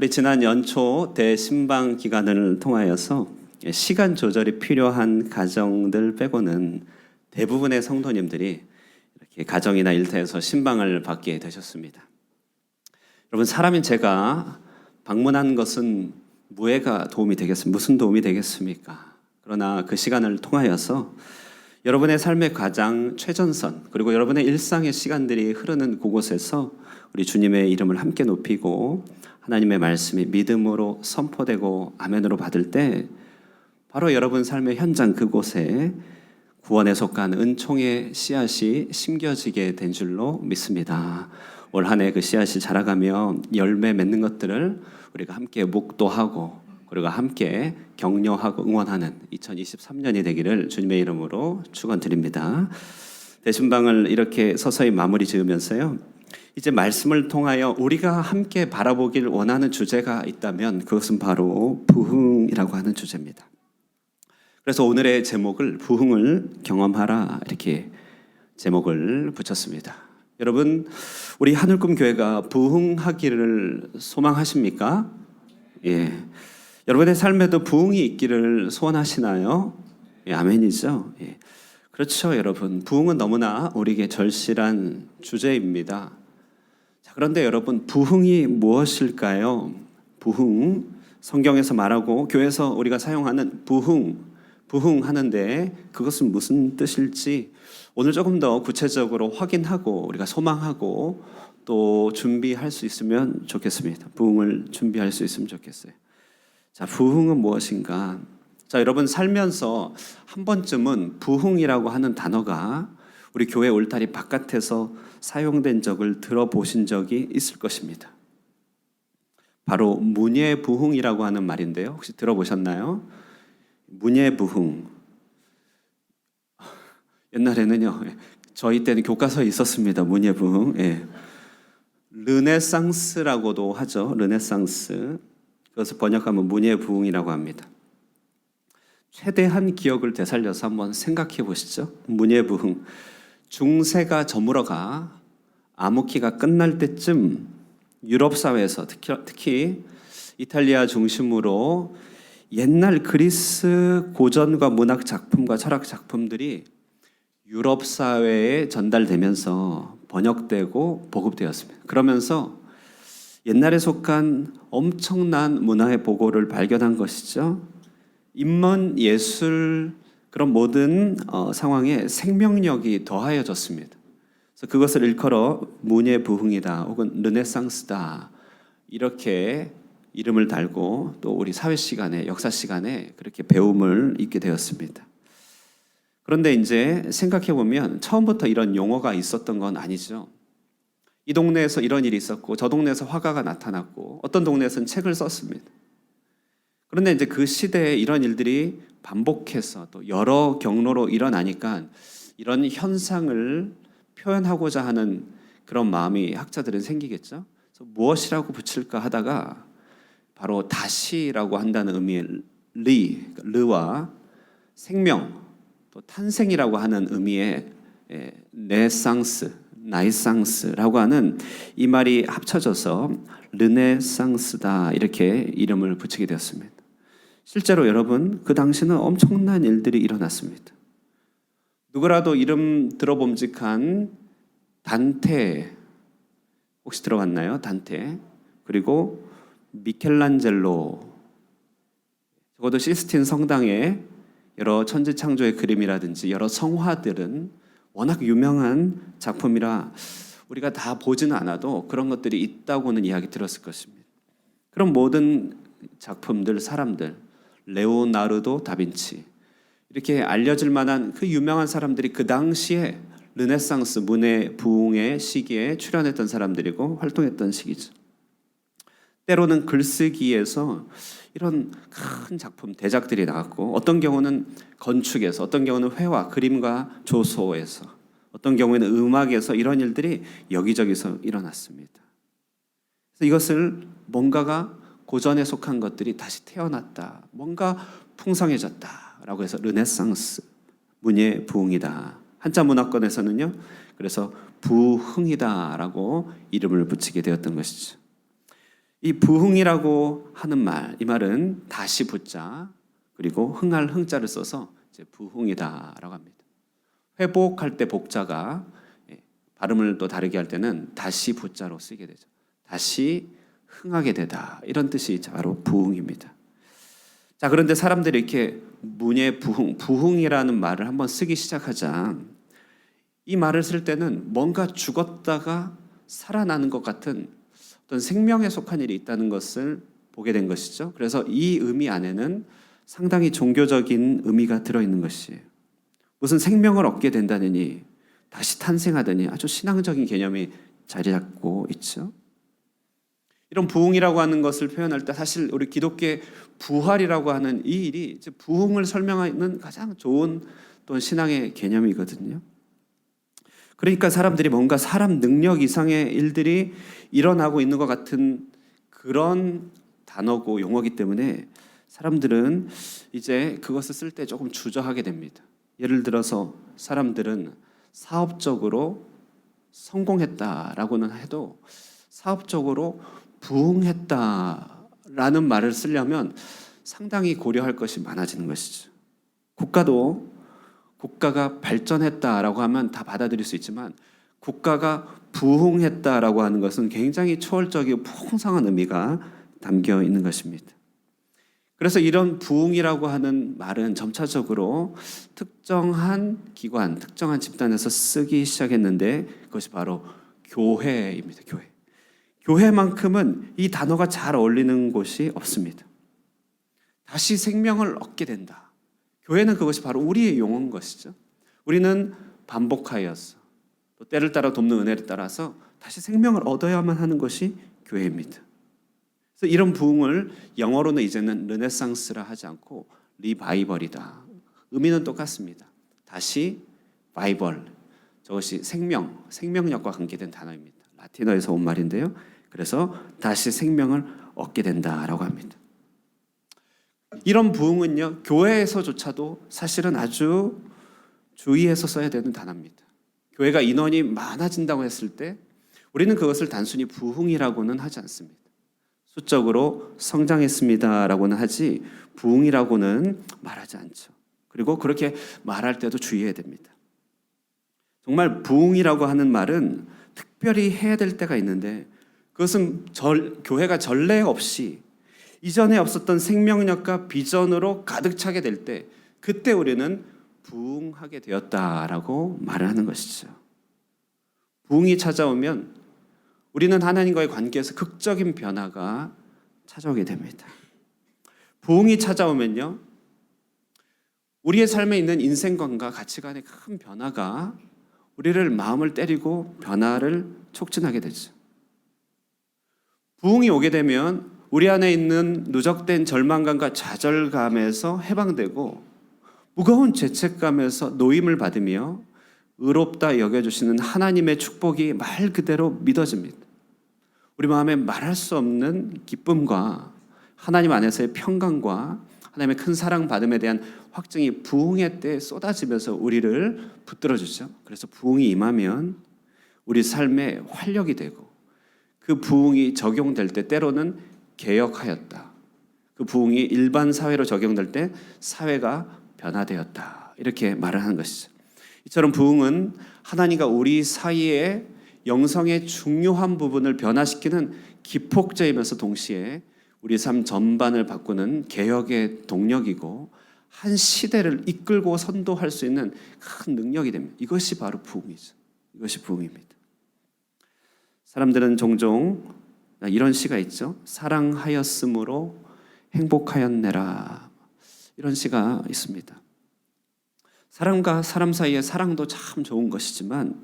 우리 지난 연초 대신방 기간을 통하여서 시간 조절이 필요한 가정들 빼고는 대부분의 성도님들이 이렇게 가정이나 일터에서 신방을 받게 되셨습니다. 여러분, 사람인 제가 방문한 것은 무슨 도움이 되겠습니까? 그러나 그 시간을 통하여서 여러분의 삶의 가장 최전선, 그리고 여러분의 일상의 시간들이 흐르는 그곳에서 우리 주님의 이름을 함께 높이고 하나님의 말씀이 믿음으로 선포되고 아멘으로 받을 때 바로 여러분 삶의 현장 그곳에 구원에 속한 은총의 씨앗이 심겨지게 된 줄로 믿습니다. 올 한 해 그 씨앗이 자라가며 열매 맺는 것들을 우리가 함께 목도하고 그리고 함께 격려하고 응원하는 2023년이 되기를 주님의 이름으로 축원드립니다. 대신방을 이렇게 서서히 마무리 지으면서요, 이제 말씀을 통하여 우리가 함께 바라보길 원하는 주제가 있다면 그것은 바로 부흥이라고 하는 주제입니다. 그래서 오늘의 제목을 부흥을 경험하라, 이렇게 제목을 붙였습니다. 여러분, 우리 하늘꿈 교회가 부흥하기를 소망하십니까? 예. 여러분의 삶에도 부흥이 있기를 소원하시나요? 예, 아멘이죠. 예. 그렇죠, 여러분. 부흥은 너무나 우리에게 절실한 주제입니다. 자, 그런데 여러분, 부흥이 무엇일까요? 부흥, 성경에서 말하고 교회에서 우리가 사용하는 부흥하는데 그것은 무슨 뜻일지 오늘 조금 더 구체적으로 확인하고 우리가 소망하고 또 준비할 수 있으면 좋겠습니다. 부흥을 준비할 수 있으면 좋겠어요. 자, 부흥은 무엇인가? 자, 여러분 살면서 한 번쯤은 부흥이라고 하는 단어가 우리 교회 울타리 바깥에서 사용된 적을 들어보신 적이 있을 것입니다. 바로 문예부흥이라고 하는 말인데요. 혹시 들어보셨나요? 문예부흥. 옛날에는요, 저희 때는 교과서에 있었습니다. 문예부흥. 예. 르네상스라고도 하죠. 르네상스. 그것을 번역하면 문예부흥이라고 합니다. 최대한 기억을 되살려서 한번 생각해 보시죠. 문예부흥. 중세가 저물어가 암흑기가 끝날 때쯤 유럽 사회에서 특히 이탈리아 중심으로 옛날 그리스 고전과 문학 작품과 철학 작품들이 유럽 사회에 전달되면서 번역되고 보급되었습니다. 그러면서 옛날에 속한 엄청난 문화의 보고를 발견한 것이죠. 인문, 예술, 그런 모든 상황에 생명력이 더하여졌습니다. 그래서 그것을 일컬어 문예부흥이다 혹은 르네상스다 이렇게 이름을 달고 또 우리 사회 시간에, 역사 시간에 그렇게 배움을 잊게 되었습니다. 그런데 이제 생각해 보면 처음부터 이런 용어가 있었던 건 아니죠. 이 동네에서 이런 일이 있었고 저 동네에서 화가가 나타났고 어떤 동네에서는 책을 썼습니다. 그런데 이제 그 시대에 이런 일들이 반복해서 또 여러 경로로 일어나니까 이런 현상을 표현하고자 하는 그런 마음이 학자들은 생기겠죠. 그래서 무엇이라고 붙일까 하다가 바로 다시라고 한다는 의미의 르와 생명, 또 탄생이라고 하는 의미의 나이상스라고 하는 이 말이 합쳐져서 르네상스다 이렇게 이름을 붙이게 되었습니다. 실제로 여러분, 그 당시는 엄청난 일들이 일어났습니다. 누구라도 이름 들어봄직한 단테, 혹시 들어봤나요? 단테. 그리고 미켈란젤로, 적어도 시스틴 성당의 여러 천지창조의 그림이라든지 여러 성화들은 워낙 유명한 작품이라 우리가 다 보지는 않아도 그런 것들이 있다고는 이야기 들었을 것입니다. 그런 모든 작품들, 사람들, 레오나르도 다빈치, 이렇게 알려질 만한 그 유명한 사람들이 그 당시에 르네상스 문예 부흥의 시기에 출연했던 사람들이고 활동했던 시기죠. 때로는 글쓰기에서 이런 큰 작품, 대작들이 나왔고 어떤 경우는 건축에서, 어떤 경우는 회화, 그림과 조소에서, 어떤 경우에는 음악에서 이런 일들이 여기저기서 일어났습니다. 그래서 이것을 뭔가가 고전에 속한 것들이 다시 태어났다, 뭔가 풍성해졌다라고 해서 르네상스, 문예 부흥이다. 한자 문화권에서는요, 그래서 부흥이다라고 이름을 붙이게 되었던 것이죠. 이 부흥이라고 하는 말, 이 말은 다시 붙자 그리고 흥할 흥자를 써서 이제 부흥이다라고 합니다. 회복할 때 복자가 발음을 또 다르게 할 때는 다시 붙자로 쓰게 되죠. 다시 흥하게 되다 이런 뜻이 바로 부흥입니다. 자, 그런데 사람들이 이렇게 문예 부흥이라는 말을 한번 쓰기 시작하자 이 말을 쓸 때는 뭔가 죽었다가 살아나는 것 같은 어떤 생명에 속한 일이 있다는 것을 보게 된 것이죠. 그래서 이 의미 안에는 상당히 종교적인 의미가 들어있는 것이에요. 무슨 생명을 얻게 된다느니 다시 탄생하더니 아주 신앙적인 개념이 자리 잡고 있죠. 이런 부흥이라고 하는 것을 표현할 때 사실 우리 기독교의 부활이라고 하는 이 일이 이제 부흥을 설명하는 가장 좋은 또 신앙의 개념이거든요. 그러니까 사람들이 뭔가 사람 능력 이상의 일들이 일어나고 있는 것 같은 그런 단어고 용어이기 때문에 사람들은 이제 그것을 쓸 때 조금 주저하게 됩니다. 예를 들어서 사람들은 사업적으로 성공했다라고는 해도 사업적으로 부흥했다라는 말을 쓰려면 상당히 고려할 것이 많아지는 것이죠. 국가가 발전했다라고 하면 다 받아들일 수 있지만 국가가 부흥했다라고 하는 것은 굉장히 초월적이고 풍성한 의미가 담겨 있는 것입니다. 그래서 이런 부흥이라고 하는 말은 점차적으로 특정한 기관, 특정한 집단에서 쓰기 시작했는데 그것이 바로 교회입니다. 교회만큼은 이 단어가 잘 어울리는 곳이 없습니다. 다시 생명을 얻게 된다. 교회는 그것이 바로 우리의 용어인 것이죠. 우리는 반복하여서 또 때를 따라 돕는 은혜를 따라서 다시 생명을 얻어야만 하는 것이 교회입니다. 그래서 이런 부흥을 영어로는 이제는 르네상스라 하지 않고 리바이벌이다. 의미는 똑같습니다. 다시 바이벌, 저것이 생명력과 관계된 단어입니다. 라틴어에서 온 말인데요. 그래서 다시 생명을 얻게 된다라고 합니다. 이런 부흥은요, 교회에서조차도 사실은 아주 주의해서 써야 되는 단어입니다. 교회가 인원이 많아진다고 했을 때 우리는 그것을 단순히 부흥이라고는 하지 않습니다. 수적으로 성장했습니다라고는 하지 부흥이라고는 말하지 않죠. 그리고 그렇게 말할 때도 주의해야 됩니다. 정말 부흥이라고 하는 말은 특별히 해야 될 때가 있는데 그것은 교회가 전례 없이 이전에 없었던 생명력과 비전으로 가득 차게 될 때 그때 우리는 부흥하게 되었다라고 말을 하는 것이죠. 부흥이 찾아오면 우리는 하나님과의 관계에서 극적인 변화가 찾아오게 됩니다. 부흥이 찾아오면요, 우리의 삶에 있는 인생관과 가치관의 큰 변화가 우리를 마음을 때리고 변화를 촉진하게 되죠. 부흥이 오게 되면 우리 안에 있는 누적된 절망감과 좌절감에서 해방되고 무거운 죄책감에서 노임을 받으며 의롭다 여겨주시는 하나님의 축복이 말 그대로 믿어집니다. 우리 마음에 말할 수 없는 기쁨과 하나님 안에서의 평강과 하나님의 큰 사랑 받음에 대한 확증이 부흥의 때에 쏟아지면서 우리를 붙들어주죠. 그래서 부흥이 임하면 우리 삶에 활력이 되고 그 부흥이 적용될 때 때로는 개혁하였다. 그 부흥이 일반 사회로 적용될 때 사회가 변화되었다. 이렇게 말을 하는 것이죠. 이처럼 부흥은 하나님과 우리 사이의 영성의 중요한 부분을 변화시키는 기폭제이면서 동시에 우리 삶 전반을 바꾸는 개혁의 동력이고 한 시대를 이끌고 선도할 수 있는 큰 능력이 됩니다. 이것이 바로 부흥이죠. 이것이 부흥입니다. 사람들은 종종 이런 시가 있죠. 사랑하였으므로 행복하였네라. 이런 시가 있습니다. 사람과 사람 사이의 사랑도 참 좋은 것이지만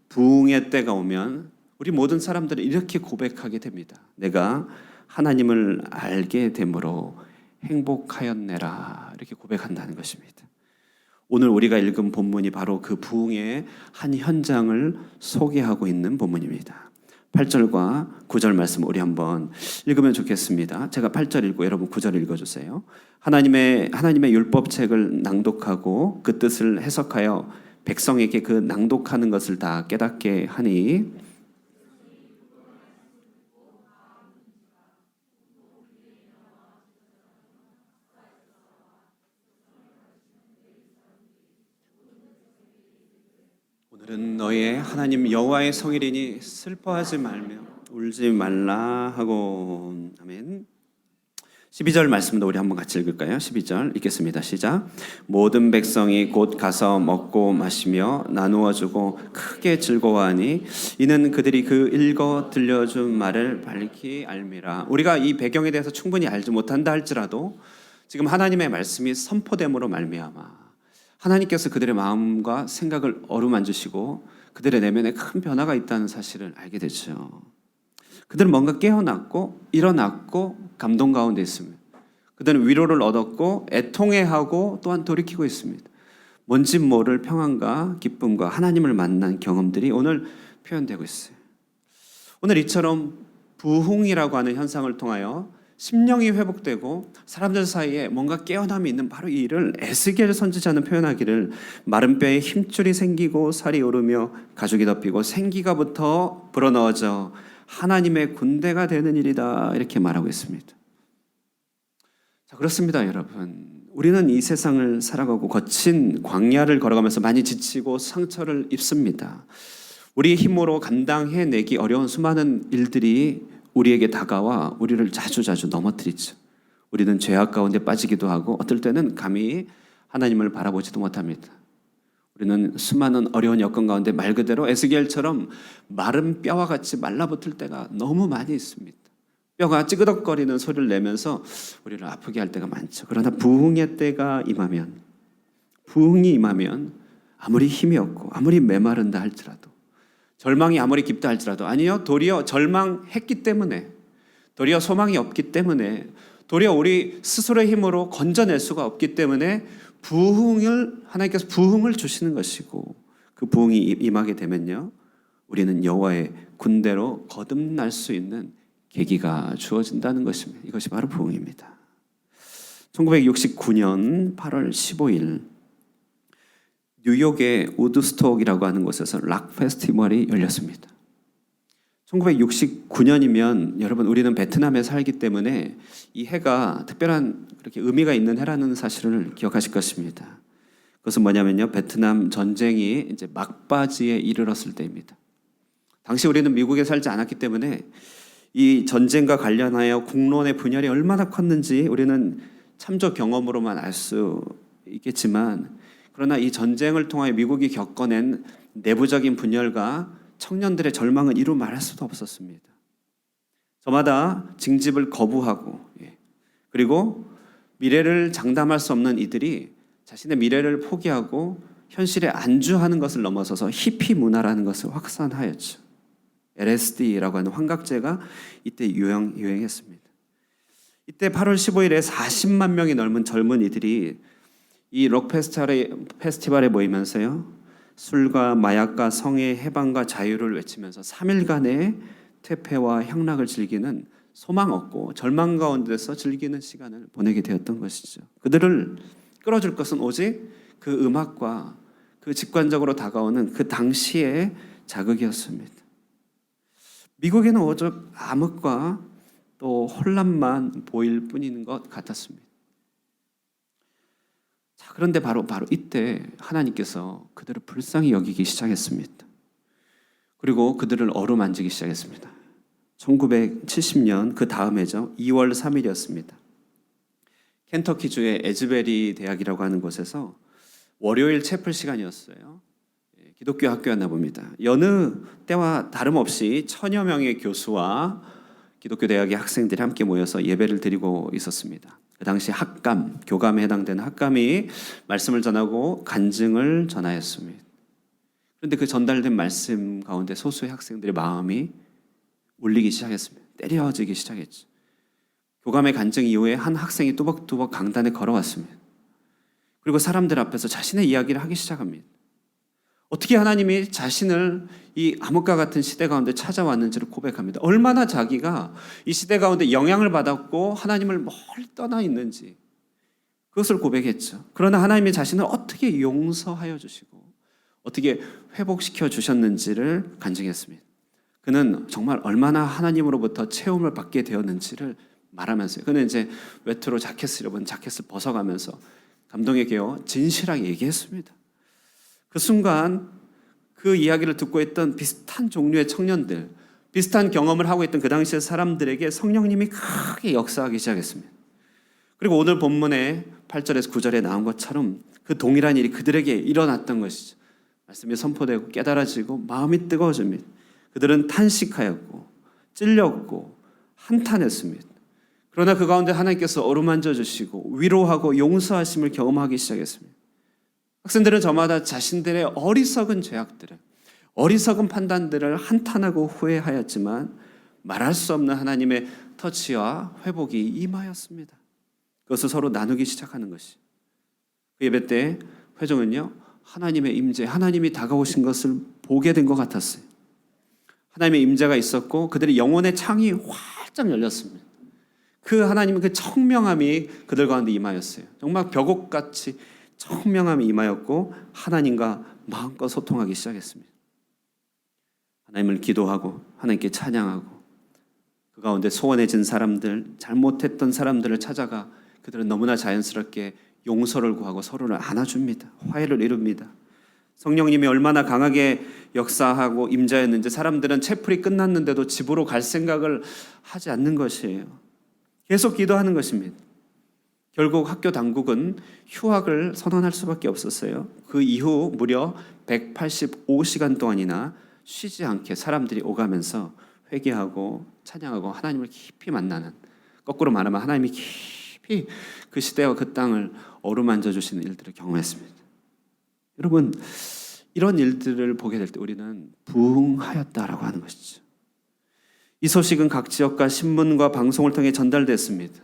부흥의 때가 오면 우리 모든 사람들은 이렇게 고백하게 됩니다. 내가 하나님을 알게 됨으로 행복하였네라. 이렇게 고백한다는 것입니다. 오늘 우리가 읽은 본문이 바로 그 부흥의 한 현장을 소개하고 있는 본문입니다. 8절과 9절 말씀 우리 한번 읽으면 좋겠습니다. 제가 8절 읽고 여러분 9절 읽어주세요. 하나님의 율법책을 낭독하고 그 뜻을 해석하여 백성에게 그 낭독하는 것을 다 깨닫게 하니 오늘은 너의 하나님 여호와의 성일이니 슬퍼하지 말며 울지 말라 하고. 아멘. 12절 말씀도 우리 한번 같이 읽을까요? 12절 읽겠습니다. 시작. 모든 백성이 곧 가서 먹고 마시며 나누어 주고 크게 즐거워하니 이는 그들이 그 읽어 들려준 말을 밝히 알미라. 우리가 이 배경에 대해서 충분히 알지 못한다 할지라도 지금 하나님의 말씀이 선포됨으로 말미암아 하나님께서 그들의 마음과 생각을 어루만지시고 그들의 내면에 큰 변화가 있다는 사실을 알게 되죠. 그들은 뭔가 깨어났고 일어났고 감동 가운데 있습니다. 그들은 위로를 얻었고 애통해하고 또한 돌이키고 있습니다. 뭔지 모를 평안과 기쁨과 하나님을 만난 경험들이 오늘 표현되고 있어요. 오늘 이처럼 부흥이라고 하는 현상을 통하여 심령이 회복되고 사람들 사이에 뭔가 깨어남이 있는 바로 이 일을 에스겔 선지자는 표현하기를 마른 뼈에 힘줄이 생기고 살이 오르며 가죽이 덮이고 생기가 붙어 불어넣어져 하나님의 군대가 되는 일이다 이렇게 말하고 있습니다. 자, 그렇습니다, 여러분. 우리는 이 세상을 살아가고 거친 광야를 걸어가면서 많이 지치고 상처를 입습니다. 우리의 힘으로 감당해내기 어려운 수많은 일들이 우리에게 다가와 우리를 자주 넘어뜨리죠. 우리는 죄악 가운데 빠지기도 하고 어떨 때는 감히 하나님을 바라보지도 못합니다. 우리는 수많은 어려운 여건 가운데 말 그대로 에스겔처럼 마른 뼈와 같이 말라붙을 때가 너무 많이 있습니다. 뼈가 찌그덕거리는 소리를 내면서 우리를 아프게 할 때가 많죠. 그러나 부흥의 때가 임하면, 부흥이 임하면 아무리 힘이 없고 아무리 메마른다 할지라도, 절망이 아무리 깊다 할지라도, 아니요, 도리어 절망했기 때문에, 도리어 소망이 없기 때문에, 도리어 우리 스스로의 힘으로 건져낼 수가 없기 때문에 하나님께서 부흥을 주시는 것이고, 그 부흥이 임하게 되면요, 우리는 여호와의 군대로 거듭날 수 있는 계기가 주어진다는 것입니다. 이것이 바로 부흥입니다. 1969년 8월 15일 뉴욕의 우드스톡이라고 하는 곳에서 락 페스티벌이 열렸습니다. 1969년이면 여러분 우리는 베트남에 살기 때문에 이 해가 특별한 그렇게 의미가 있는 해라는 사실을 기억하실 것입니다. 그것은 뭐냐면요, 베트남 전쟁이 이제 막바지에 이르렀을 때입니다. 당시 우리는 미국에 살지 않았기 때문에 이 전쟁과 관련하여 국론의 분열이 얼마나 컸는지 우리는 참조 경험으로만 알 수 있겠지만, 그러나 이 전쟁을 통하여 미국이 겪어낸 내부적인 분열과 청년들의 절망은 이루 말할 수도 없었습니다. 저마다 징집을 거부하고, 그리고 미래를 장담할 수 없는 이들이 자신의 미래를 포기하고 현실에 안주하는 것을 넘어서서 히피 문화라는 것을 확산하였죠. LSD라고 하는 환각제가 이때 유행했습니다. 이때 8월 15일에 40만 명이 넘는 젊은이들이 이 록 페스티벌에 모이면서요, 술과 마약과 성의 해방과 자유를 외치면서 3일간의 퇴폐와 향락을 즐기는, 소망 없고 절망 가운데서 즐기는 시간을 보내게 되었던 것이죠. 그들을 끌어줄 것은 오직 그 음악과 그 직관적으로 다가오는 그 당시의 자극이었습니다. 미국에는 오직 암흑과 또 혼란만 보일 뿐인 것 같았습니다. 자, 그런데 바로 이때 하나님께서 그들을 불쌍히 여기기 시작했습니다. 그리고 그들을 어루만지기 시작했습니다. 1970년 그 다음 해죠. 2월 3일이었습니다. 켄터키주의 에즈베리 대학이라고 하는 곳에서 월요일 채플 시간이었어요. 기독교 학교였나 봅니다. 여느 때와 다름없이 1000여 명의 교수와 기독교 대학의 학생들이 함께 모여서 예배를 드리고 있었습니다. 그 당시 학감, 교감에 해당되는 학감이 말씀을 전하고 간증을 전하였습니다. 그런데 그 전달된 말씀 가운데 소수의 학생들의 마음이 울리기 시작했습니다. 때려지기 시작했죠. 교감의 간증 이후에 한 학생이 뚜벅뚜벅 강단에 걸어왔습니다. 그리고 사람들 앞에서 자신의 이야기를 하기 시작합니다. 어떻게 하나님이 자신을 이 암흑과 같은 시대 가운데 찾아왔는지를 고백합니다. 얼마나 자기가 이 시대 가운데 영향을 받았고 하나님을 멀리 떠나 있는지 그것을 고백했죠. 그러나 하나님이 자신을 어떻게 용서하여 주시고 어떻게 회복시켜 주셨는지를 간증했습니다. 그는 정말 얼마나 하나님으로부터 체험을 받게 되었는지를 말하면서요. 그는 이제 외투로 자켓을 입은 자켓을 벗어가면서 감동에 겨워 진실하게 얘기했습니다. 그 순간 그 이야기를 듣고 있던 비슷한 종류의 청년들, 비슷한 경험을 하고 있던 그 당시의 사람들에게 성령님이 크게 역사하기 시작했습니다. 그리고 오늘 본문의 8절에서 9절에 나온 것처럼 그 동일한 일이 그들에게 일어났던 것이죠. 말씀이 선포되고 깨달아지고 마음이 뜨거워집니다. 그들은 탄식하였고 찔렸고 한탄했습니다. 그러나 그 가운데 하나님께서 어루만져 주시고 위로하고 용서하심을 경험하기 시작했습니다. 학생들은 저마다 자신들의 어리석은 죄악들을, 어리석은 판단들을 한탄하고 후회하였지만 말할 수 없는 하나님의 터치와 회복이 임하였습니다. 그것을 서로 나누기 시작하는 것이. 그 예배 때 회종은요, 하나님의 임재, 하나님이 다가오신 것을 보게 된 것 같았어요. 하나님의 임재가 있었고 그들의 영혼의 창이 활짝 열렸습니다. 그 하나님의 그 청명함이 그들 가운데 임하였어요. 정말 벽옥같이 청명함이 임하였고 하나님과 마음껏 소통하기 시작했습니다. 하나님을 기도하고 하나님께 찬양하고 그 가운데 소원해진 사람들, 잘못했던 사람들을 찾아가 그들은 너무나 자연스럽게 용서를 구하고 서로를 안아줍니다. 화해를 이룹니다. 성령님이 얼마나 강하게 역사하고 임재했는지 사람들은 채플이 끝났는데도 집으로 갈 생각을 하지 않는 것이에요. 계속 기도하는 것입니다. 결국 학교 당국은 휴학을 선언할 수밖에 없었어요. 그 이후 무려 185시간 동안이나 쉬지 않게 사람들이 오가면서 회개하고 찬양하고 하나님을 깊이 만나는, 거꾸로 말하면 하나님이 깊이 그 시대와 그 땅을 어루만져 주시는 일들을 경험했습니다. 여러분, 이런 일들을 보게 될 때 우리는 부흥하였다라고 하는 것이죠. 이 소식은 각 지역과 신문과 방송을 통해 전달됐습니다.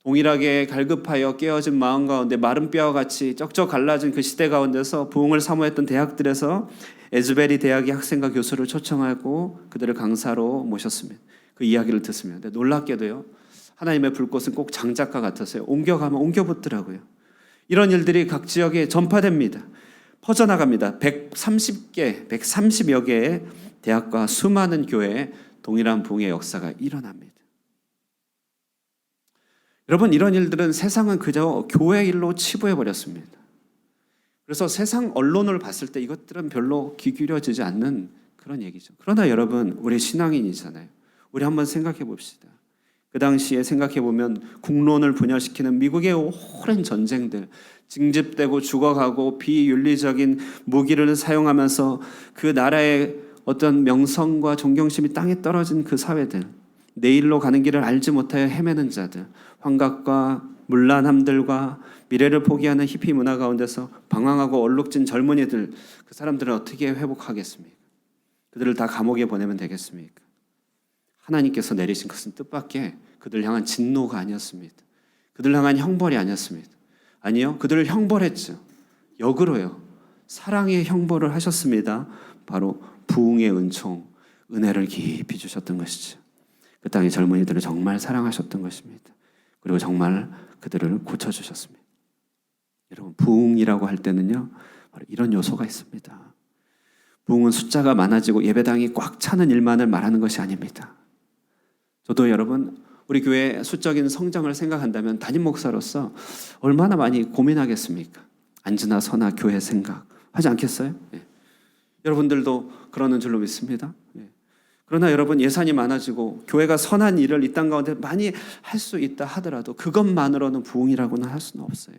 동일하게 갈급하여 깨어진 마음 가운데 마른 뼈와 같이 쩍쩍 갈라진 그 시대 가운데서 부흥을 사모했던 대학들에서 에즈베리 대학의 학생과 교수를 초청하고 그들을 강사로 모셨습니다. 그 이야기를 듣습니다. 근데 놀랍게도요, 하나님의 불꽃은 꼭 장작과 같았어요. 옮겨가면 옮겨붙더라고요. 이런 일들이 각 지역에 전파됩니다. 퍼져나갑니다. 130여 개의 대학과 수많은 교회에 동일한 부흥의 역사가 일어납니다. 여러분, 이런 일들은 세상은 그저 교회 일로 치부해버렸습니다. 그래서 세상 언론을 봤을 때 이것들은 별로 귀 기울여지지 않는 그런 얘기죠. 그러나 여러분, 우리 신앙인이잖아요. 우리 한번 생각해 봅시다. 그 당시에 생각해 보면 국론을 분열시키는 미국의 오랜 전쟁들, 징집되고 죽어가고 비윤리적인 무기를 사용하면서 그 나라의 어떤 명성과 존경심이 땅에 떨어진 그 사회들, 내일로 가는 길을 알지 못하여 헤매는 자들, 환각과 문란함들과 미래를 포기하는 히피 문화 가운데서 방황하고 얼룩진 젊은이들, 그 사람들은 어떻게 회복하겠습니까? 그들을 다 감옥에 보내면 되겠습니까? 하나님께서 내리신 것은 뜻밖의 그들 향한 진노가 아니었습니다. 그들 향한 형벌이 아니었습니다. 아니요, 그들을 형벌했죠. 역으로요, 사랑의 형벌을 하셨습니다. 바로 부흥의 은총, 은혜를 깊이 주셨던 것이죠. 그 땅의 젊은이들을 정말 사랑하셨던 것입니다. 그리고 정말 그들을 고쳐주셨습니다. 여러분, 부흥이라고 할 때는요, 바로 이런 요소가 있습니다. 부흥은 숫자가 많아지고 예배당이 꽉 차는 일만을 말하는 것이 아닙니다. 저도 여러분, 우리 교회의 수적인 성장을 생각한다면 담임 목사로서 얼마나 많이 고민하겠습니까? 안즈나 서나 교회 생각 하지 않겠어요? 예. 여러분들도 그러는 줄로 믿습니다. 예. 그러나 여러분, 예산이 많아지고 교회가 선한 일을 이 땅 가운데 많이 할 수 있다 하더라도 그것만으로는 부흥이라고는 할 수는 없어요.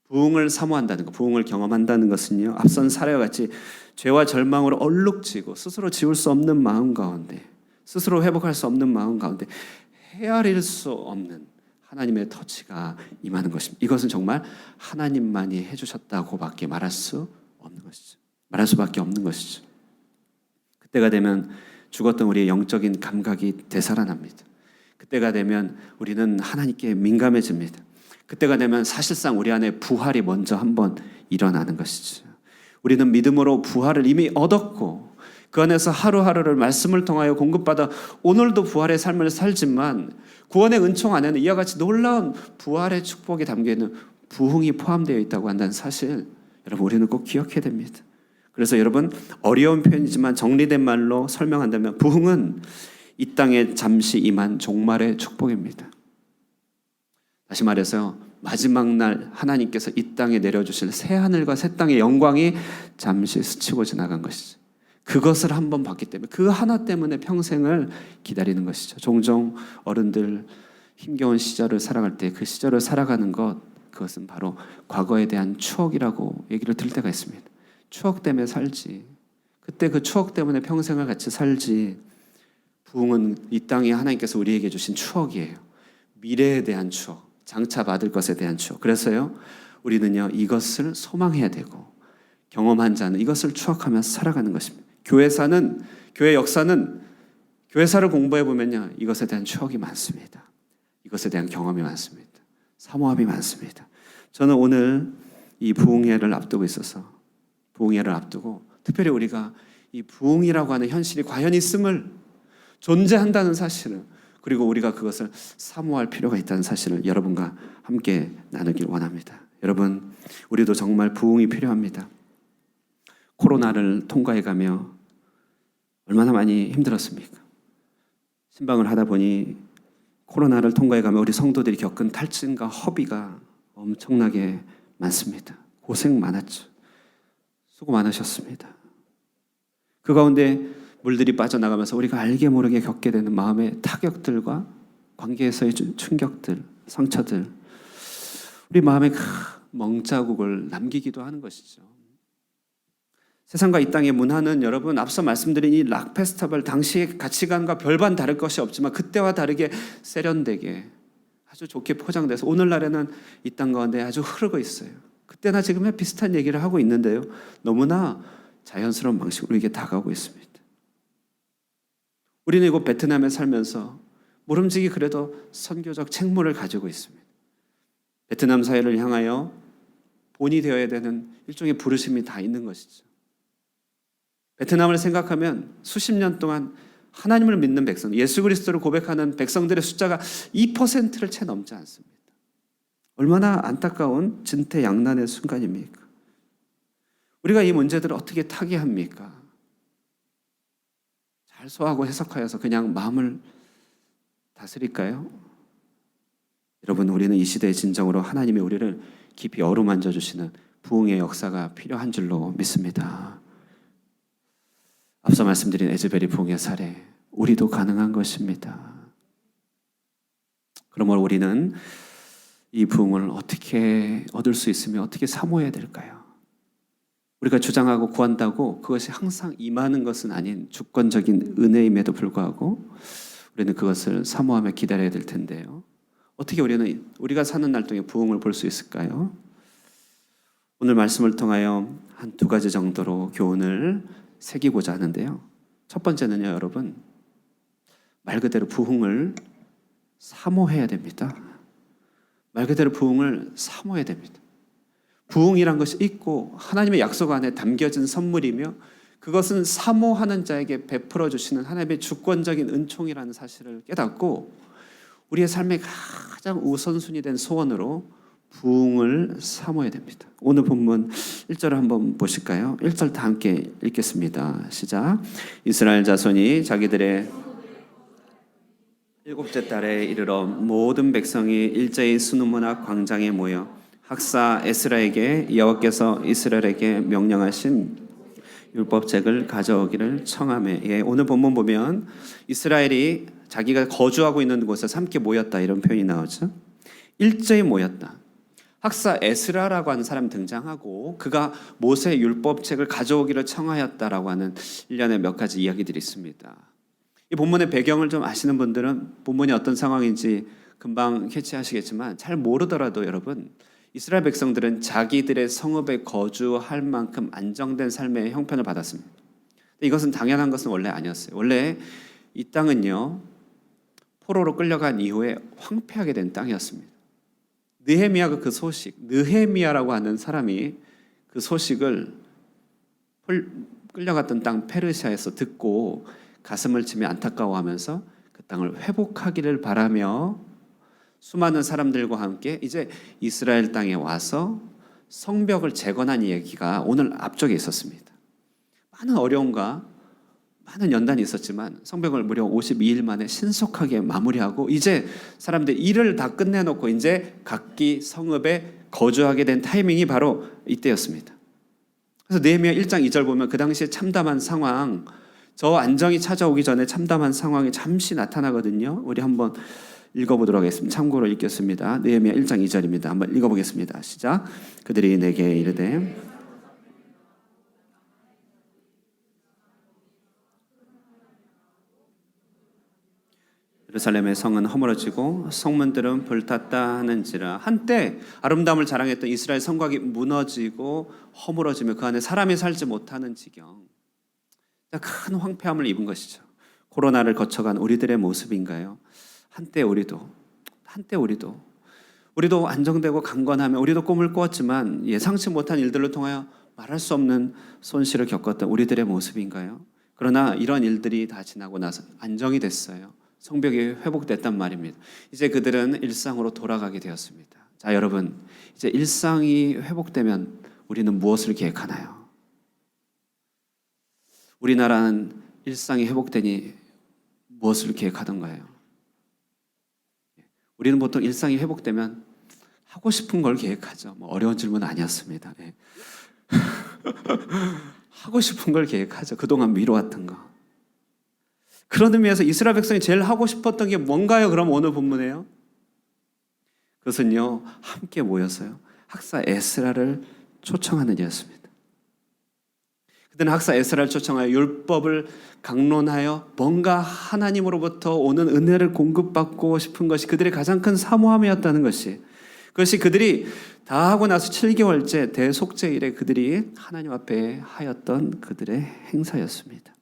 부흥을 사모한다는 것, 부흥을 경험한다는 것은요, 앞선 사례와 같이 죄와 절망으로 얼룩지고 스스로 지울 수 없는 마음 가운데, 스스로 회복할 수 없는 마음 가운데 헤아릴 수 없는 하나님의 터치가 임하는 것입니다. 이것은 정말 하나님만이 해주셨다고밖에 말할 수 없는 것이죠. 말할 수밖에 없는 것이죠. 그때가 되면 죽었던 우리의 영적인 감각이 되살아납니다. 그때가 되면 우리는 하나님께 민감해집니다. 그때가 되면 사실상 우리 안에 부활이 먼저 한번 일어나는 것이죠. 우리는 믿음으로 부활을 이미 얻었고 그 안에서 하루하루를 말씀을 통하여 공급받아 오늘도 부활의 삶을 살지만 구원의 은총 안에는 이와 같이 놀라운 부활의 축복이 담겨있는 부흥이 포함되어 있다고 한다는 사실, 여러분, 우리는 꼭 기억해야 됩니다. 그래서 여러분, 어려운 표현이지만 정리된 말로 설명한다면 부흥은 이 땅에 잠시 임한 종말의 축복입니다. 다시 말해서 마지막 날 하나님께서 이 땅에 내려주실 새 하늘과 새 땅의 영광이 잠시 스치고 지나간 것이죠. 그것을 한번 봤기 때문에 그 하나 때문에 평생을 기다리는 것이죠. 종종 어른들 힘겨운 시절을 살아갈 때 그 시절을 살아가는 것, 그것은 바로 과거에 대한 추억이라고 얘기를 들을 때가 있습니다. 추억 때문에 살지. 그때 그 추억 때문에 평생을 같이 살지. 부흥은 이 땅에 하나님께서 우리에게 주신 추억이에요. 미래에 대한 추억, 장차 받을 것에 대한 추억. 그래서요, 우리는요, 이것을 소망해야 되고, 경험한 자는 이것을 추억하면서 살아가는 것입니다. 교회 역사는, 교회사를 공부해 보면요, 이것에 대한 추억이 많습니다. 이것에 대한 경험이 많습니다. 사모함이 많습니다. 저는 오늘 이 부흥회를 앞두고 있어서, 부흥회를 앞두고, 특별히 우리가 이 부흥이라고 하는 현실이 과연 있음을, 존재한다는 사실을, 그리고 우리가 그것을 사모할 필요가 있다는 사실을 여러분과 함께 나누길 원합니다. 여러분, 우리도 정말 부흥이 필요합니다. 코로나를 통과해가며 얼마나 많이 힘들었습니까? 신방을 하다 보니 코로나를 통과해가며 우리 성도들이 겪은 탈진과 허비가 엄청나게 많습니다. 고생 많았죠. 수고 많으셨습니다. 그 가운데 물들이 빠져나가면서 우리가 알게 모르게 겪게 되는 마음의 타격들과 관계에서의 충격들, 상처들, 우리 마음에 큰 멍자국을 남기기도 하는 것이죠. 세상과 이 땅의 문화는 여러분, 앞서 말씀드린 이 락 페스티벌 당시의 가치관과 별반 다를 것이 없지만 그때와 다르게 세련되게 아주 좋게 포장돼서 오늘날에는 이 땅 가운데 아주 흐르고 있어요. 그때나 지금에 비슷한 얘기를 하고 있는데요, 너무나 자연스러운 방식으로 이게 다가오고 있습니다. 우리는 이곳 베트남에 살면서 모름지기 그래도 선교적 책무를 가지고 있습니다. 베트남 사회를 향하여 본이 되어야 되는 일종의 부르심이 다 있는 것이죠. 베트남을 생각하면 수십 년 동안 하나님을 믿는 백성, 예수 그리스도를 고백하는 백성들의 숫자가 2%를 채 넘지 않습니다. 얼마나 안타까운 진퇴양난의 순간입니까? 우리가 이 문제들을 어떻게 타개합니까? 잘 소화하고 해석하여서 그냥 마음을 다스릴까요? 여러분, 우리는 이 시대의 진정으로 하나님이 우리를 깊이 어루만져 주시는 부흥의 역사가 필요한 줄로 믿습니다. 앞서 말씀드린 에즈베리 부흥의 사례, 우리도 가능한 것입니다. 그러므로 우리는 이 부흥을 어떻게 얻을 수 있으며 어떻게 사모해야 될까요? 우리가 주장하고 구한다고 그것이 항상 임하는 것은 아닌 주권적인 은혜임에도 불구하고 우리는 그것을 사모하며 기다려야 될 텐데요. 어떻게 우리는 우리가 사는 날 동안 부흥을 볼 수 있을까요? 오늘 말씀을 통하여 한 두 가지 정도로 교훈을 새기고자 하는데요. 첫 번째는요, 여러분, 말 그대로 부흥을 사모해야 됩니다. 말 그대로 부흥을 사모해야 됩니다. 부흥이란 것이 있고 하나님의 약속 안에 담겨진 선물이며 그것은 사모하는 자에게 베풀어 주시는 하나님의 주권적인 은총이라는 사실을 깨닫고 우리의 삶의 가장 우선순위 된 소원으로 부흥을 사모해야 됩니다. 오늘 본문 1절을 한번 보실까요? 1절 다 함께 읽겠습니다. 시작. 이스라엘 자손이 자기들의 일곱째 달에 이르러 모든 백성이 일제히 수누문학 광장에 모여 학사 에스라에게 여호와께서 이스라엘에게 명령하신 율법책을 가져오기를 청하매. 예, 오늘 본문 보면 이스라엘이 자기가 거주하고 있는 곳에서 함께 모였다 이런 표현이 나오죠. 일제히 모였다. 학사 에스라라고 하는 사람이 등장하고 그가 모세 율법책을 가져오기를 청하였다라고 하는 일련의 몇 가지 이야기들이 있습니다. 이 본문의 배경을 좀 아시는 분들은 본문이 어떤 상황인지 금방 캐치하시겠지만 잘 모르더라도 여러분, 이스라엘 백성들은 자기들의 성읍에 거주할 만큼 안정된 삶의 형편을 받았습니다. 이것은 당연한 것은 원래 아니었어요. 원래 이 땅은요, 포로로 끌려간 이후에 황폐하게 된 땅이었습니다. 느헤미야가 그 소식, 느헤미야라고 하는 사람이 그 소식을 끌려갔던 땅 페르시아에서 듣고 가슴을 치며 안타까워하면서 그 땅을 회복하기를 바라며 수많은 사람들과 함께 이제 이스라엘 땅에 와서 성벽을 재건한 이야기가 오늘 앞쪽에 있었습니다. 많은 어려움과 많은 연단이 있었지만 성벽을 무려 52일 만에 신속하게 마무리하고 이제 사람들 일을 다 끝내놓고 이제 각기 성읍에 거주하게 된 타이밍이 바로 이때였습니다. 그래서 느헤미야 1장 2절 보면 그 당시에 참담한 상황, 저 안정이 찾아오기 전에 참담한 상황이 잠시 나타나거든요. 우리 한번 읽어보도록 하겠습니다. 참고로 읽겠습니다. 느헤미야 1장 2절입니다. 한번 읽어보겠습니다. 시작. 그들이 내게 이르되 예루살렘의 성은 허물어지고 성문들은 불탔다 하는지라. 한때 아름다움을 자랑했던 이스라엘 성곽이 무너지고 허물어지며 그 안에 사람이 살지 못하는 지경, 큰 황폐함을 입은 것이죠. 코로나를 거쳐간 우리들의 모습인가요? 한때 우리도 안정되고 강건하며 우리도 꿈을 꾸었지만 예상치 못한 일들을 통하여 말할 수 없는 손실을 겪었던 우리들의 모습인가요? 그러나 이런 일들이 다 지나고 나서 안정이 됐어요. 성벽이 회복됐단 말입니다. 이제 그들은 일상으로 돌아가게 되었습니다. 자, 여러분, 이제 일상이 회복되면 우리는 무엇을 계획하나요? 우리나라는 일상이 회복되니 무엇을 계획하던가요? 우리는 보통 일상이 회복되면 하고 싶은 걸 계획하죠. 어려운 질문 아니었습니다. 네. 하고 싶은 걸 계획하죠. 그동안 미뤄왔던 거. 그런 의미에서 이스라엘 백성이 제일 하고 싶었던 게 뭔가요? 그럼 오늘 본문에요. 그것은요, 함께 모여서요, 학사 에스라를 초청하는 일이었습니다. 그들은 학사 에스라를 초청하여 율법을 강론하여 뭔가 하나님으로부터 오는 은혜를 공급받고 싶은 것이 그들의 가장 큰 사모함이었다는 것이, 그것이 그들이 다 하고 나서 7개월째 대속죄일에 그들이 하나님 앞에 하였던 그들의 행사였습니다.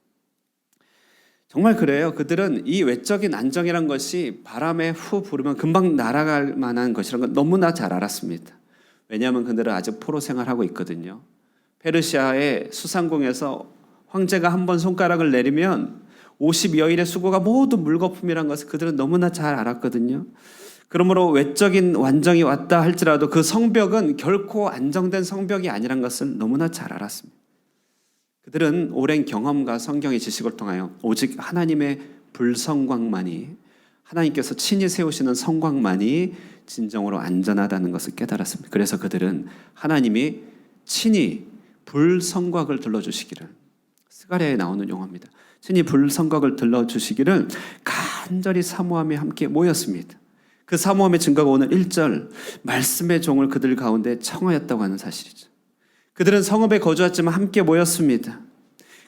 정말 그래요. 그들은 이 외적인 안정이란 것이 바람에 후 부르면 금방 날아갈 만한 것이라는 걸 너무나 잘 알았습니다. 왜냐하면 그들은 아직 포로 생활하고 있거든요. 페르시아의 수상궁에서 황제가 한 번 손가락을 내리면 50여일의 수고가 모두 물거품이란 것을 그들은 너무나 잘 알았거든요. 그러므로 외적인 완정이 왔다 할지라도 그 성벽은 결코 안정된 성벽이 아니란 것을 너무나 잘 알았습니다. 그들은 오랜 경험과 성경의 지식을 통하여 오직 하나님의 불성곽만이, 하나님께서 친히 세우시는 성곽만이 진정으로 안전하다는 것을 깨달았습니다. 그래서 그들은 하나님이 친히 불성곽을 들러주시기를, 스가랴에 나오는 용어입니다. 친히 불성곽을 들러주시기를 간절히 사모하며 함께 모였습니다. 그 사모함의 증거가 오늘 1절 말씀의 종을 그들 가운데 청하였다고 하는 사실이죠. 그들은 성읍에 거주했지만 함께 모였습니다.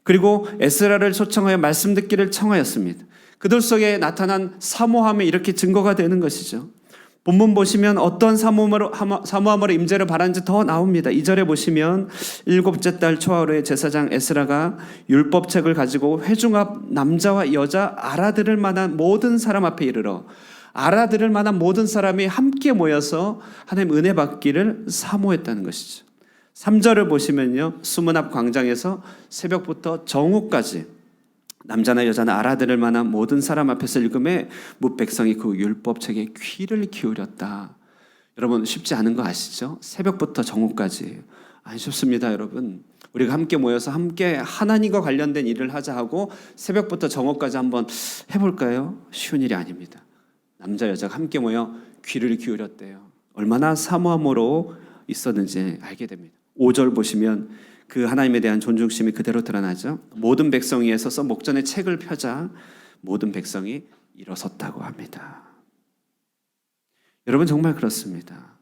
그리고 에스라를 초청하여 말씀 듣기를 청하였습니다. 그들 속에 나타난 사모함이 이렇게 증거가 되는 것이죠. 본문 보시면 어떤 사모함으로 임재를 바라는지 더 나옵니다. 2절에 보시면 7째 달 초하루에 제사장 에스라가 율법책을 가지고 회중 앞 남자와 여자 알아들을 만한 모든 사람 앞에 이르러, 알아들을 만한 모든 사람이 함께 모여서 하나님 은혜 받기를 사모했다는 것이죠. 3절을 보시면요, 수문 앞 광장에서 새벽부터 정오까지 남자나 여자나 알아들을 만한 모든 사람 앞에서 읽음에 뭇 백성이 그 율법책에 귀를 기울였다. 여러분, 쉽지 않은 거 아시죠? 새벽부터 정오까지. 안 쉽습니다, 여러분. 우리가 함께 모여서 함께 하나님과 관련된 일을 하자 하고 새벽부터 정오까지 한번 해볼까요? 쉬운 일이 아닙니다. 남자 여자가 함께 모여 귀를 기울였대요. 얼마나 사모함으로 있었는지 알게 됩니다. 5절 보시면 그 하나님에 대한 존중심이 그대로 드러나죠. 모든 백성 위에 서서 목전에 책을 펴자 모든 백성이 일어섰다고 합니다. 여러분, 정말 그렇습니다.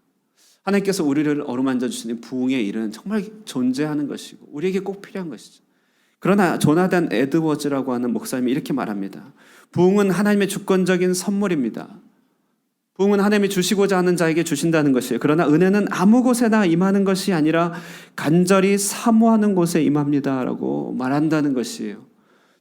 하나님께서 우리를 어루만져 주시는 부흥의 일은 정말 존재하는 것이고 우리에게 꼭 필요한 것이죠. 그러나 조나단 에드워즈라고 하는 목사님이 이렇게 말합니다. 부흥은 하나님의 주권적인 선물입니다. 부흥은 하나님이 주시고자 하는 자에게 주신다는 것이에요. 그러나 은혜는 아무 곳에나 임하는 것이 아니라 간절히 사모하는 곳에 임합니다라고 말한다는 것이에요.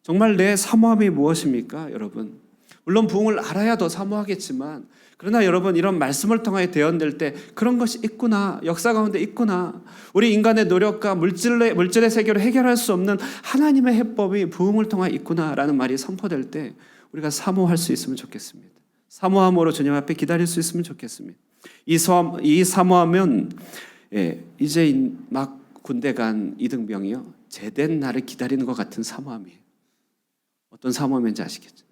정말 내 사모함이 무엇입니까, 여러분? 물론 부흥을 알아야 더 사모하겠지만, 그러나 여러분, 이런 말씀을 통하여 대언될 때 그런 것이 있구나, 역사 가운데 있구나, 우리 인간의 노력과 물질의 세계로 해결할 수 없는 하나님의 해법이 부흥을 통하여 있구나라는 말이 선포될 때 우리가 사모할 수 있으면 좋겠습니다. 사모함으로 주님 앞에 기다릴 수 있으면 좋겠습니다. 이 사모하면 이제 막 군대 간 이등병이요, 제된 날을 기다리는 것 같은 사모함이에요. 어떤 사모함인지 아시겠죠?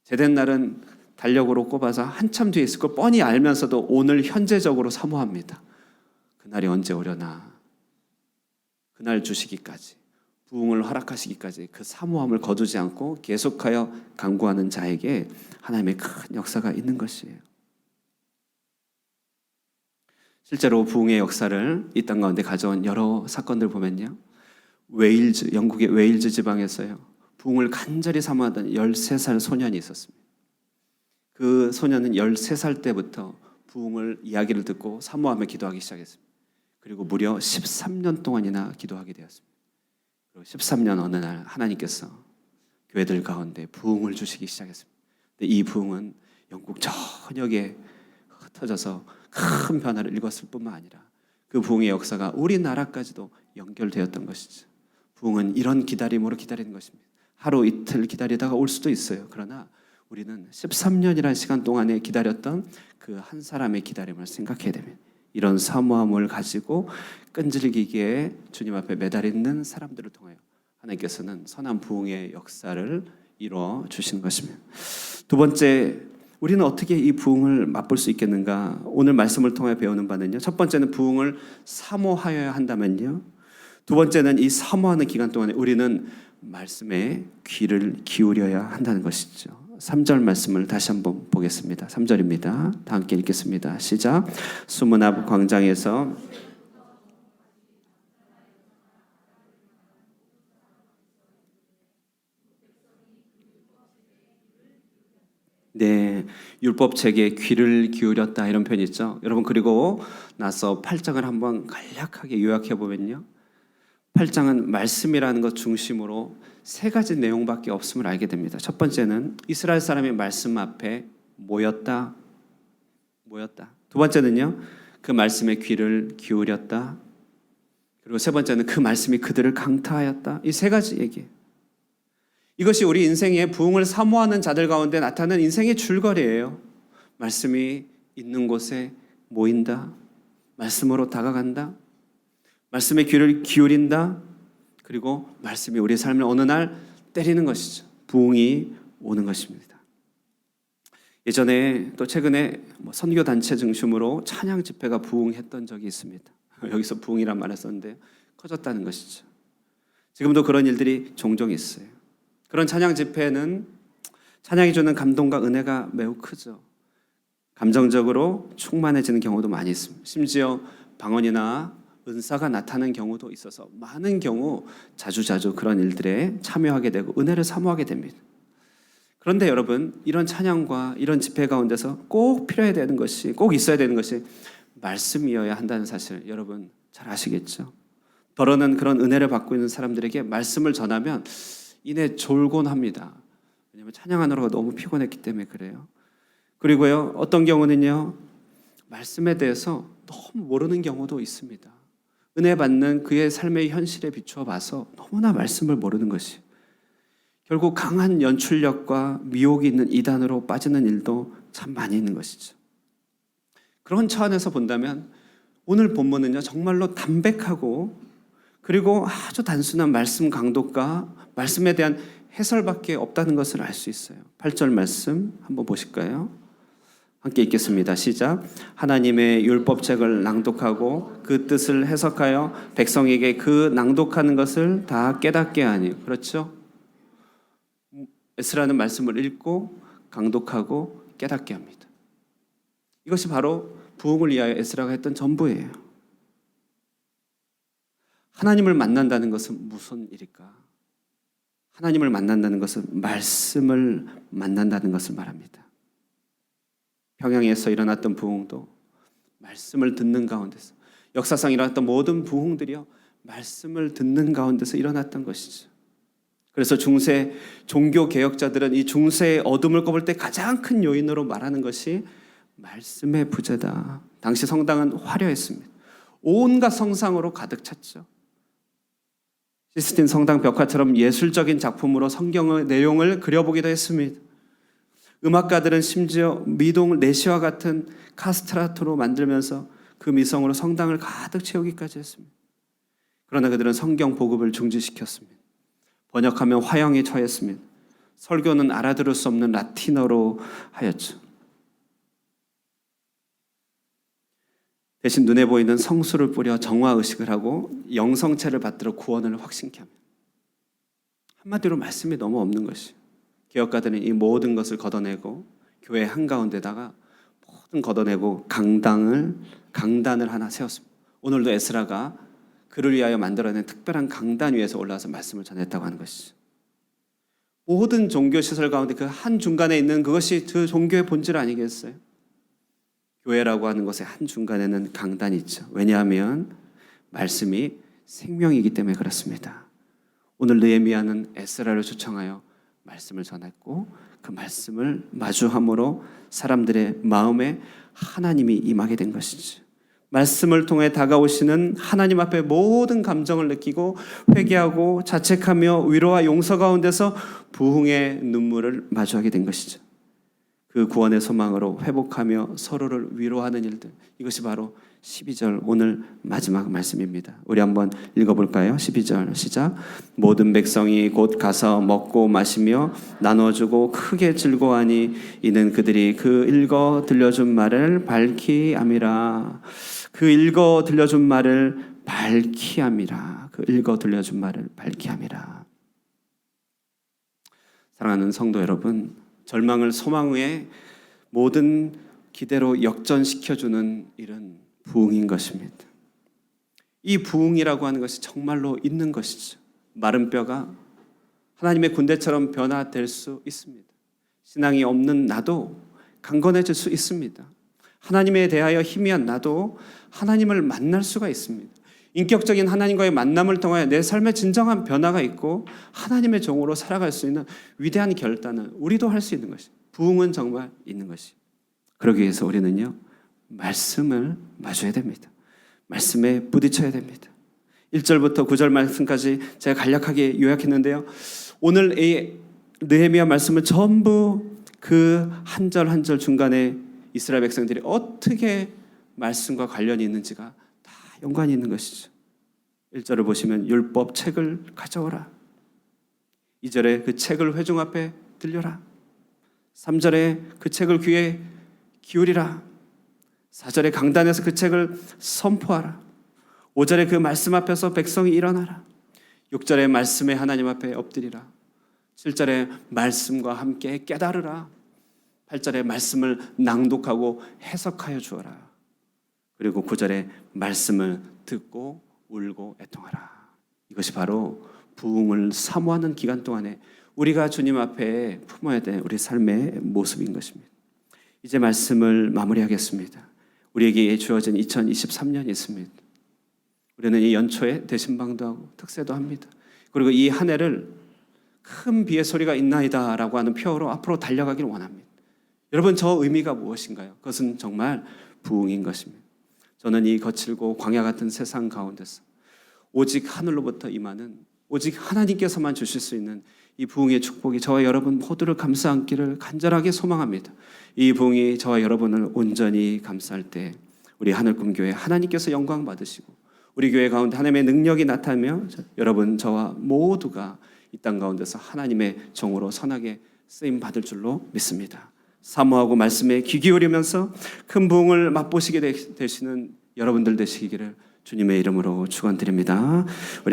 제된 날은 달력으로 꼽아서 한참 뒤에 있을 걸 뻔히 알면서도 오늘 현재적으로 사모합니다. 그날이 언제 오려나. 그날 주시기까지, 부흥을 허락하시기까지 그 사모함을 거두지 않고 계속하여 간구하는 자에게 하나님의 큰 역사가 있는 것이에요. 실제로 부흥의 역사를 이 땅 가운데 가져온 여러 사건들 보면요, 영국의 웨일즈 지방에서요, 부흥을 간절히 사모하던 13살 소년이 있었습니다. 그 소년은 13살 때부터 부흥을 이야기를 듣고 사모하며 기도하기 시작했습니다. 그리고 무려 13년 동안이나 기도하게 되었습니다. 그리고 13년 어느 날 하나님께서 교회들 가운데 부흥을 주시기 시작했습니다. 근데 이 부흥은 영국 전역에 흩어져서 큰 변화를 일궜을 뿐만 아니라 그 부흥의 역사가 우리나라까지도 연결되었던 것이죠. 부흥은 이런 기다림으로 기다리는 것입니다. 하루 이틀 기다리다가 올 수도 있어요. 그러나 우리는 13년이라는 시간 동안에 기다렸던 그 한 사람의 기다림을 생각해야 됩니다. 이런 사모함을 가지고 끈질기게 주님 앞에 매달리는 사람들을 통하여 하나님께서는 선한 부흥의 역사를 이루어 주시는 것입니다. 두 번째, 우리는 어떻게 이 부흥을 맛볼 수 있겠는가? 오늘 말씀을 통해 배우는 바는요, 첫 번째는 부흥을 사모하여야 한다면요, 두 번째는 이 사모하는 기간 동안에 우리는 말씀에 귀를 기울여야 한다는 것이죠. 3절 말씀을 다시 한번 보겠습니다. 3절입니다. 다 함께 읽겠습니다. 시작. 수문 앞 광장에서 네, 율법책에 귀를 기울였다 이런 표현이 있죠. 여러분, 그리고 나서 8장을 한번 간략하게 요약해 보면요, 8장은 말씀이라는 것 중심으로 세 가지 내용밖에 없음을 알게 됩니다. 첫 번째는 이스라엘 사람이 말씀 앞에 모였다. 두 번째는요, 그 말씀에 귀를 기울였다. 그리고 세 번째는 그 말씀이 그들을 강타하였다. 이 세 가지 얘기예요. 이것이 우리 인생의 부흥을 사모하는 자들 가운데 나타나는 인생의 줄거리예요. 말씀이 있는 곳에 모인다. 말씀으로 다가간다. 말씀에 귀를 기울인다. 그리고 말씀이 우리의 삶을 어느 날 때리는 것이죠. 부흥이 오는 것입니다. 예전에 또 최근에 선교단체 중심으로 찬양 집회가 부흥했던 적이 있습니다. 여기서 부흥이란 말을 썼는데 커졌다는 것이죠. 지금도 그런 일들이 종종 있어요. 그런 찬양 집회는 찬양이 주는 감동과 은혜가 매우 크죠. 감정적으로 충만해지는 경우도 많이 있습니다. 심지어 방언이나 은사가 나타나는 경우도 있어서 많은 경우 자주자주 그런 일들에 참여하게 되고 은혜를 사모하게 됩니다. 그런데 여러분, 이런 찬양과 이런 집회 가운데서 꼭 필요해야 되는 것이, 꼭 있어야 되는 것이 말씀이어야 한다는 사실 여러분 잘 아시겠죠? 더러는 그런 은혜를 받고 있는 사람들에게 말씀을 전하면 이내 졸곤 합니다. 왜냐하면 찬양하느라고 너무 피곤했기 때문에 그래요. 그리고요, 어떤 경우는요, 말씀에 대해서 너무 모르는 경우도 있습니다. 은혜 받는 그의 삶의 현실에 비추어 봐서 너무나 말씀을 모르는 것이 결국 강한 연출력과 미혹이 있는 이단으로 빠지는 일도 참 많이 있는 것이죠. 그런 차원에서 본다면 오늘 본문은요, 정말로 담백하고 그리고 아주 단순한 말씀 강도가 말씀에 대한 해설밖에 없다는 것을 알 수 있어요. 8절 말씀 한번 보실까요? 함께 읽겠습니다. 시작. 하나님의 율법책을 낭독하고 그 뜻을 해석하여 백성에게 그 낭독하는 것을 다 깨닫게 하니. 그렇죠? 에스라는 말씀을 읽고 강독하고 깨닫게 합니다. 이것이 바로 부흥을 위하여 에스라가 했던 전부예요. 하나님을 만난다는 것은 무슨 일일까? 하나님을 만난다는 것은 말씀을 만난다는 것을 말합니다. 평양에서 일어났던 부흥도 말씀을 듣는 가운데서, 역사상 일어났던 모든 부흥들이요, 말씀을 듣는 가운데서 일어났던 것이죠. 그래서 중세 종교 개혁자들은 이 중세의 어둠을 꼽을 때 가장 큰 요인으로 말하는 것이 말씀의 부재다. 당시 성당은 화려했습니다. 온갖 성상으로 가득 찼죠. 시스틴 성당 벽화처럼 예술적인 작품으로 성경의 내용을 그려보기도 했습니다. 음악가들은 심지어 미동 내시와 같은 카스트라토로 만들면서 그 미성으로 성당을 가득 채우기까지 했습니다. 그러나 그들은 성경 보급을 중지시켰습니다. 번역하면 화형에 처했습니다. 설교는 알아들을 수 없는 라틴어로 하였죠. 대신 눈에 보이는 성수를 뿌려 정화의식을 하고 영성체를 받들어 구원을 확신케 합니다. 한마디로 말씀이 너무 없는 것이, 개혁가들은 이 모든 것을 걷어내고 교회 한가운데다가 모든 걷어내고 강단을 하나 세웠습니다. 오늘도 에스라가 그를 위하여 만들어낸 특별한 강단 위에서 올라와서 말씀을 전했다고 하는 것이죠. 모든 종교시설 가운데 그 한 중간에 있는 그것이 그 종교의 본질 아니겠어요? 교회라고 하는 것의 한 중간에는 강단이 있죠. 왜냐하면 말씀이 생명이기 때문에 그렇습니다. 오늘 느헤미야는 에스라를 초청하여 말씀을 전했고 그 말씀을 마주함으로 사람들의 마음에 하나님이 임하게 된 것이죠. 말씀을 통해 다가오시는 하나님 앞에 모든 감정을 느끼고 회개하고 자책하며 위로와 용서 가운데서 부흥의 눈물을 마주하게 된 것이죠. 그 구원의 소망으로 회복하며 서로를 위로하는 일들, 이것이 바로 12절 오늘 마지막 말씀입니다. 우리 한번 읽어볼까요? 12절 시작. 모든 백성이 곧 가서 먹고 마시며 나눠주고 크게 즐거워하니 이는 그들이 그 읽어 들려준 말을 밝히 함이라. 그 읽어 들려준 말을 밝히 함이라. 그 읽어 들려준 말을 밝히 함이라. 사랑하는 성도 여러분, 절망을 소망 위에 모든 기대로 역전시켜주는 일은 부흥인 것입니다. 이 부흥이라고 하는 것이 정말로 있는 것이죠. 마른 뼈가 하나님의 군대처럼 변화될 수 있습니다. 신앙이 없는 나도 강건해질 수 있습니다. 하나님에 대하여 희미한 나도 하나님을 만날 수가 있습니다. 인격적인 하나님과의 만남을 통하여 내 삶에 진정한 변화가 있고 하나님의 종으로 살아갈 수 있는 위대한 결단은 우리도 할 수 있는 것입니다. 부흥은 정말 있는 것이. 그러기 위해서 우리는요, 말씀을 마셔야 됩니다. 말씀에 부딪혀야 됩니다. 1절부터 9절 말씀까지 제가 간략하게 요약했는데요. 오늘 이 느헤미야 말씀을 전부 그 한 절 한 절 중간에 이스라엘 백성들이 어떻게 말씀과 관련이 있는지가 다 연관이 있는 것이죠. 1절을 보시면 율법 책을 가져오라. 2절에 그 책을 회중 앞에 들려라. 3절에 그 책을 귀에 기울이라. 4절에 강단에서 그 책을 선포하라. 5절에 그 말씀 앞에서 백성이 일어나라. 6절에 말씀의 하나님 앞에 엎드리라. 7절에 말씀과 함께 깨달으라. 8절에 말씀을 낭독하고 해석하여 주어라. 그리고 9절에 말씀을 듣고 울고 애통하라. 이것이 바로 부흥을 사모하는 기간 동안에 우리가 주님 앞에 품어야 될 우리 삶의 모습인 것입니다. 이제 말씀을 마무리하겠습니다. 우리에게 주어진 2023년이 있습니다. 우리는 이 연초에 대신방도 하고 특세도 합니다. 그리고 이 한 해를 큰 비의 소리가 있나이다 라고 하는 표어로 앞으로 달려가기를 원합니다. 여러분, 저 의미가 무엇인가요? 그것은 정말 부흥인 것입니다. 저는 이 거칠고 광야 같은 세상 가운데서 오직 하늘로부터 임하는, 오직 하나님께서만 주실 수 있는 이 부흥의 축복이 저와 여러분 모두를 감싸 안기를 간절하게 소망합니다. 이 부흥이 저와 여러분을 온전히 감쌀 때 우리 하늘꿈교회 하나님께서 영광 받으시고 우리 교회 가운데 하나님의 능력이 나타나며 여러분 저와 모두가 이 땅 가운데서 하나님의 종으로 선하게 쓰임 받을 줄로 믿습니다. 사모하고 말씀에 귀 기울이면서 큰 부흥을 맛보시게 되시는 여러분들 되시기를 주님의 이름으로 축원드립니다. 우리